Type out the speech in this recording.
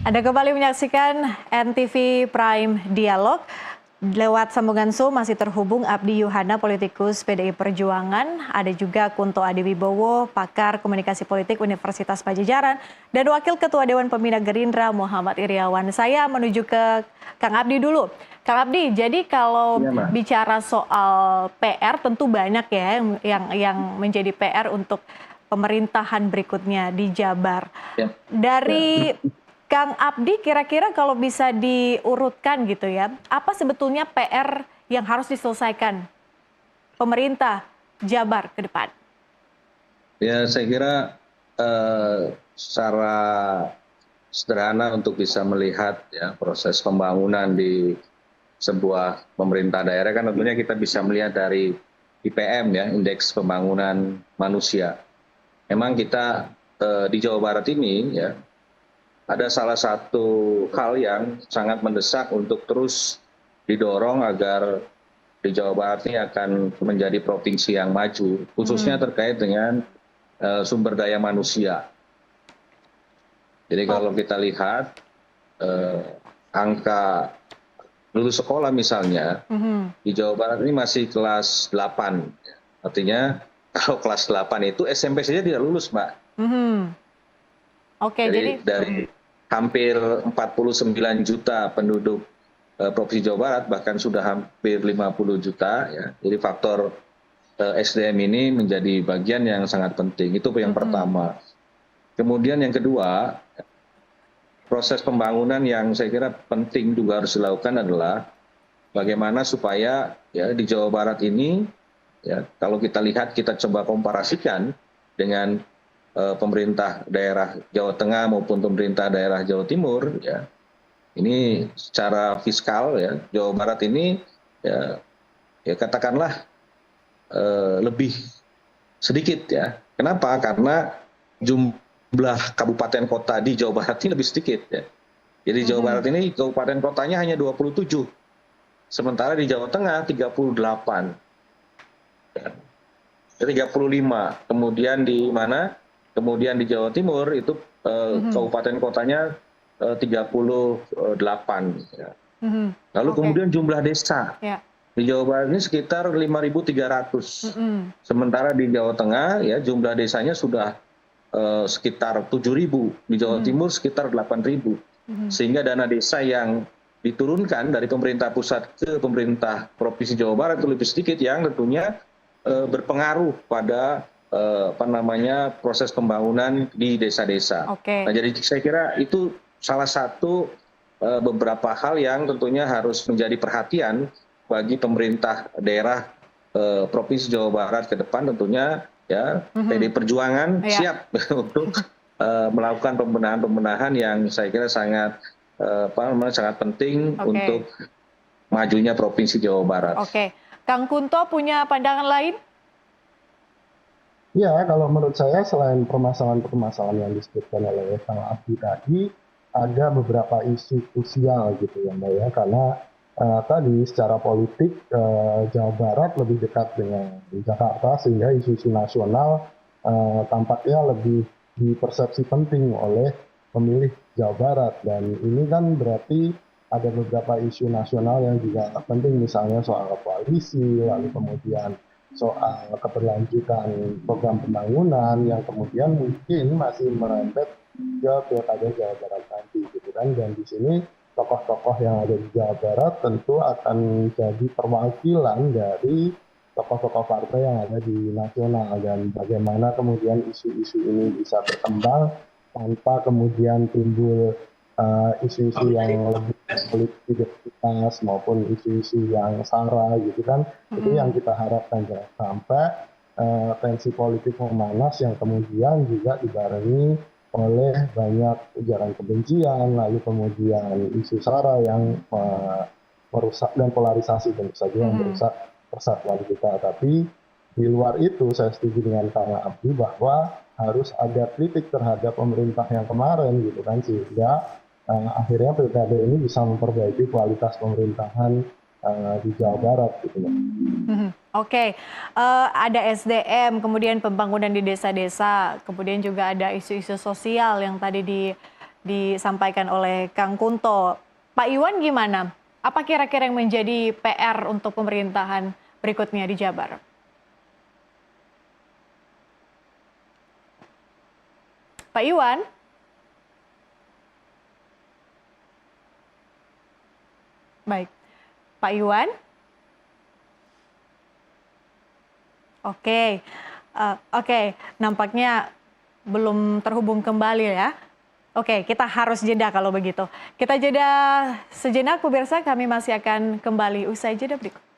Anda kembali menyaksikan NTV Prime Dialog. Lewat sambungan Zoom masih terhubung Abdi Yuhana, politikus PDI Perjuangan. Ada juga Kunto Adiwibowo, pakar komunikasi politik Universitas Padjadjaran. Dan Wakil Ketua Dewan Pembina Gerindra Muhammad Iryawan. Saya menuju ke Kang Abdi dulu. Kang Abdi, jadi kalau bicara soal PR tentu banyak ya yang menjadi PR untuk pemerintahan berikutnya di Jabar. Dari Kang Abdi, kira-kira kalau bisa diurutkan gitu ya, apa sebetulnya PR yang harus diselesaikan pemerintah Jabar ke depan? Ya, saya kira secara sederhana untuk bisa melihat ya proses pembangunan di sebuah pemerintah daerah kan tentunya kita bisa melihat dari IPM ya, Indeks Pembangunan Manusia. Memang kita di Jawa Barat ini ya ada salah satu hal yang sangat mendesak untuk terus didorong agar di Jawa Barat ini akan menjadi provinsi yang maju, khususnya terkait dengan sumber daya manusia. Jadi kalau kita lihat angka lulus sekolah misalnya, di Jawa Barat ini masih kelas 8. Artinya kalau kelas 8 itu SMP saja tidak lulus, Mbak. Oke, jadi dari hampir 49 juta penduduk Provinsi Jawa Barat, bahkan sudah hampir 50 juta. Ya. Jadi faktor SDM ini menjadi bagian yang sangat penting. Itu yang pertama. Kemudian yang kedua, proses pembangunan yang saya kira penting juga harus dilakukan adalah bagaimana supaya ya di Jawa Barat ini, ya kalau kita lihat, kita coba komparasikan dengan pemerintah daerah Jawa Tengah maupun pemerintah daerah Jawa Timur, ya ini secara fiskal ya Jawa Barat ini ya katakanlah lebih sedikit ya. Kenapa? Karena jumlah kabupaten kota di Jawa Barat ini lebih sedikit ya. Jadi Jawa Barat ini kabupaten kotanya hanya 27, sementara di Jawa Tengah 38. Ya. 35. Kemudian di mana? Kemudian di Jawa Timur itu kabupaten kotanya 38. Ya. Lalu kemudian jumlah desa di Jawa Barat ini sekitar 5.300. Sementara di Jawa Tengah ya jumlah desanya sudah sekitar 7.000. Di Jawa Timur sekitar 8.000. Sehingga dana desa yang diturunkan dari pemerintah pusat ke pemerintah Provinsi Jawa Barat itu lebih sedikit, yang tentunya berpengaruh pada proses pembangunan di desa-desa. Nah, jadi saya kira itu salah satu beberapa hal yang tentunya harus menjadi perhatian bagi pemerintah daerah Provinsi Jawa Barat ke depan. Tentunya ya PDI Perjuangan siap untuk melakukan pembenahan-pembenahan yang saya kira sangat sangat penting untuk majunya Provinsi Jawa Barat. Oke, Kang Kunto punya pandangan lain? Ya, kalau menurut saya selain permasalahan-permasalahan yang disebutkan oleh Kang Abdi tadi, ada beberapa isu krusial gitu ya Mbak ya, karena tadi secara politik Jawa Barat lebih dekat dengan Jakarta, sehingga isu-isu nasional tampaknya lebih dipersepsi penting oleh pemilih Jawa Barat. Dan ini kan berarti ada beberapa isu nasional yang juga penting, misalnya soal koalisi, lalu kemudian soal keberlanjutan program pembangunan yang kemudian mungkin masih merembet ke pilkada Jawa Barat nanti gitu kan. Dan di sini tokoh-tokoh yang ada di Jawa Barat tentu akan jadi perwakilan dari tokoh-tokoh partai yang ada di nasional, dan bagaimana kemudian isu-isu ini bisa berkembang tanpa kemudian timbul isu-isu yang lebih politik identitas maupun isu-isu yang sara gitu kan. Itu yang kita harapkan, jangan sampai tensi politik memanas yang kemudian juga dibarengi oleh banyak ujaran kebencian, lalu kemudian isu sara yang merusak, dan polarisasi tentu saja yang merusak persatuan kita. Tapi di luar itu saya setuju dengan Kang Abdi bahwa harus ada kritik terhadap pemerintah yang kemarin gitu kan, sehingga akhirnya pilkada ini bisa memperbaiki kualitas pemerintahan di Jawa Barat gitu ya. Oke, ada SDM, kemudian pembangunan di desa-desa, kemudian juga ada isu-isu sosial yang tadi disampaikan oleh Kang Kunto. Pak Iwan gimana? Apa kira-kira yang menjadi PR untuk pemerintahan berikutnya di Jabar? Pak Iwan? Baik. Pak Iwan? Oke. Oke, nampaknya belum terhubung kembali ya. Oke, kita harus jeda kalau begitu. Kita jeda sejenak pemirsa, kami masih akan kembali usai jeda berikut.